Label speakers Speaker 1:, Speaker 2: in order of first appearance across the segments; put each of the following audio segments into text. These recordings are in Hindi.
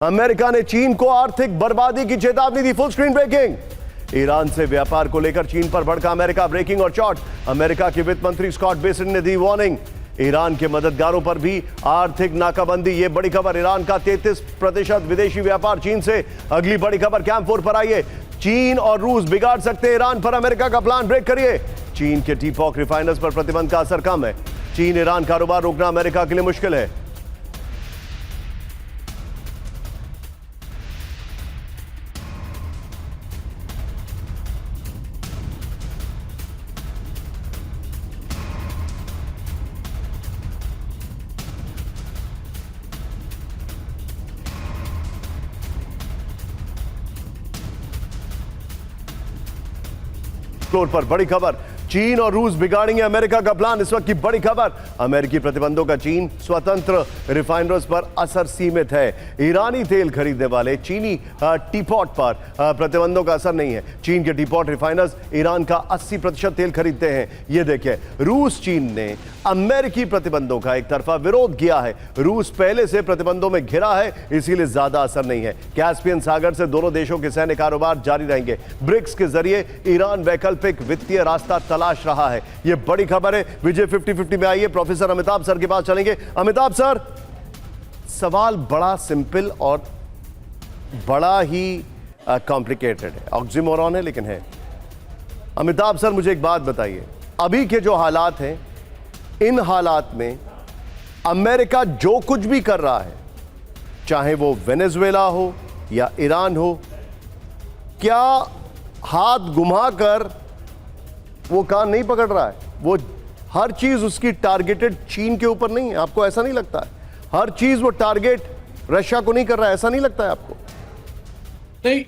Speaker 1: अमेरिका ने चीन को आर्थिक बर्बादी की चेतावनी दी। Full screen breaking. ईरान से व्यापार को लेकर चीन पर भड़का अमेरिका। ब्रेकिंग और शॉर्ट। अमेरिका के वित्त मंत्री स्कॉट बेसिन ने दी वार्निंग। ईरान के मददगारों पर भी आर्थिक नाकाबंदी। ये बड़ी खबर। ईरान का 33% विदेशी व्यापार चीन से। अगली बड़ी खबर कैंप 4 पर आई है। चीन और रूस बिगाड़ सकते हैं ईरान पर अमेरिका का प्लान। ब्रेक करिए। चीन के टीपॉक रिफाइनर्स पर प्रतिबंध का असर कम है। चीन ईरान कारोबार रोकना अमेरिका के लिए मुश्किल है। फ्लोर पर बड़ी खबर। चीन और रूस बिगाड़ेंगे अमेरिका का प्लान। इस वक्त की बड़ी खबर। अमेरिकी प्रतिबंधों का चीन स्वतंत्र रिफाइनर्स पर असर सीमित है। ईरानी तेल खरीदने वाले चीनी टीपॉट पर प्रतिबंधों का असर नहीं है। चीन के टीपॉट रिफाइनर्स ईरान का 80% तेल खरीदते हैं। ये देखिए, रूस चीन ने अमेरिकी प्रतिबंधों का एक तरफा विरोध किया है। रूस पहले से प्रतिबंधों में घिरा है, इसीलिए ज्यादा असर नहीं है। कैस्पियन सागर से दोनों देशों के सैन्य कारोबार जारी रहेंगे। ब्रिक्स के जरिए ईरान वैकल्पिक वित्तीय रास्ता तलाश रहा है। यह बड़ी खबर है। विजय 50-50 में आइए। प्रोफेसर अमिताभ सर के पास चलेंगे। अमिताभ सर, सवाल बड़ा सिंपल और बड़ा ही कॉम्प्लिकेटेड है। ऑक्सीमोरॉन है लेकिन है। अमिताभ सर, मुझे एक बात बताइए, अभी के जो हालात हैं, इन हालात में अमेरिका जो कुछ भी कर रहा है, चाहे वो वेनेजुएला हो या ईरान हो, क्या हाथ घुमाकर वो कान नहीं पकड़ रहा है? वो हर चीज उसकी टारगेटेड चीन के ऊपर नहीं है? आपको ऐसा नहीं लगता है? हर चीज वो टारगेट रशिया को नहीं कर रहा है, ऐसा नहीं लगता है आपको?
Speaker 2: नहीं,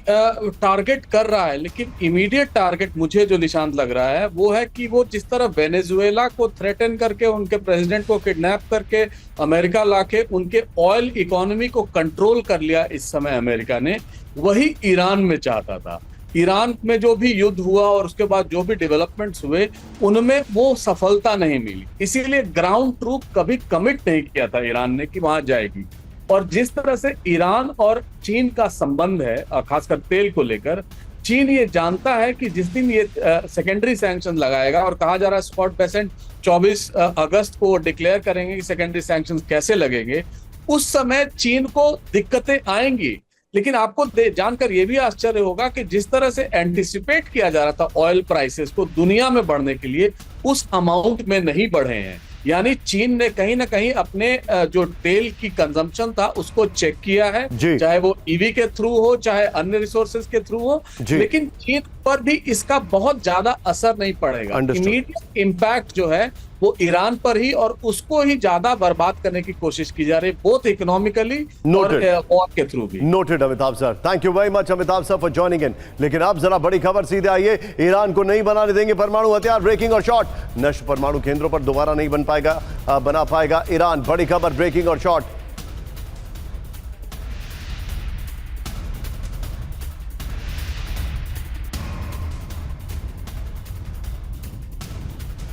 Speaker 2: टारगेट कर रहा है, लेकिन इमीडिएट टारगेट मुझे जो निशांत लग रहा है वो है कि वो जिस तरह वेनेजुएला को थ्रेटन करके, उनके प्रेसिडेंट को किडनैप करके अमेरिका लाके उनके ऑयल इकोनॉमी को कंट्रोल कर लिया इस समय अमेरिका ने, वही ईरान में चाहता था। ईरान में जो भी युद्ध हुआ और उसके बाद जो भी डेवलपमेंट्स हुए, उनमें वो सफलता नहीं मिली। इसीलिए ग्राउंड ट्रूप कभी कमिट नहीं किया था ईरान ने कि वहां जाएगी। और जिस तरह से ईरान और चीन का संबंध है, खासकर तेल को लेकर, चीन ये जानता है कि जिस दिन ये सेकेंडरी सैंक्शन लगाएगा, और कहा जा रहा है स्कॉट बेसेंट 24 अगस्त को डिक्लेयर करेंगे कि सेकेंडरी सैंक्शन कैसे लगेंगे, उस समय चीन को दिक्कतें आएंगी। लेकिन आपको जानकर यह भी आश्चर्य होगा कि जिस तरह से एंटिसिपेट किया जा रहा था ऑयल प्राइसेस को दुनिया में बढ़ने के लिए, उस अमाउंट में नहीं बढ़े हैं। यानी चीन ने कहीं ना कहीं अपने जो तेल की कंजम्पशन था उसको चेक किया है, चाहे वो ईवी के थ्रू हो, चाहे अन्य रिसोर्सेज के थ्रू हो, लेकिन चीन पर भी इसका बहुत ज्यादा असर नहीं पड़ेगा। इमीडिएट इंपैक्ट जो है वो ईरान पर ही, और उसको ही ज्यादा बर्बाद करने की कोशिश की जा रही है, बोथ इकोनॉमिकली और वॉर के थ्रू भी।
Speaker 1: Noted Amitabh sir. Thank you very much Amitabh sir for joining in. लेकिन अब जरा बड़ी खबर सीधे आइए। ईरान को नहीं बनाने देंगे परमाणु हथियार। ब्रेकिंग और शॉर्ट। नष्ट परमाणु केंद्रों पर दोबारा नहीं बना पाएगा ईरान। बड़ी खबर। ब्रेकिंग और शॉर्ट।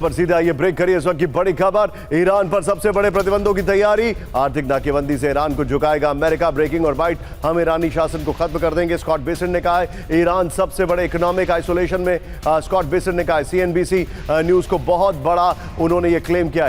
Speaker 1: पर सीधे आइए, ब्रेक करिए। इस वक्त की बड़ी खबर। ईरान पर सबसे बड़े प्रतिबंधों की तैयारी। आर्थिक नाकेबंदी से ईरान को झुकाएगा अमेरिका। ब्रेकिंग और बाइट। हम ईरानी शासन को खत्म कर देंगे, स्कॉट बेसिन ने कहा है। ईरान सबसे बड़े इकोनॉमिक आइसोलेशन में, स्कॉट बेसिन ने कहा है। CNBC न्यूज को बहुत बड़ा उन्होंने ये क्लेम किया है।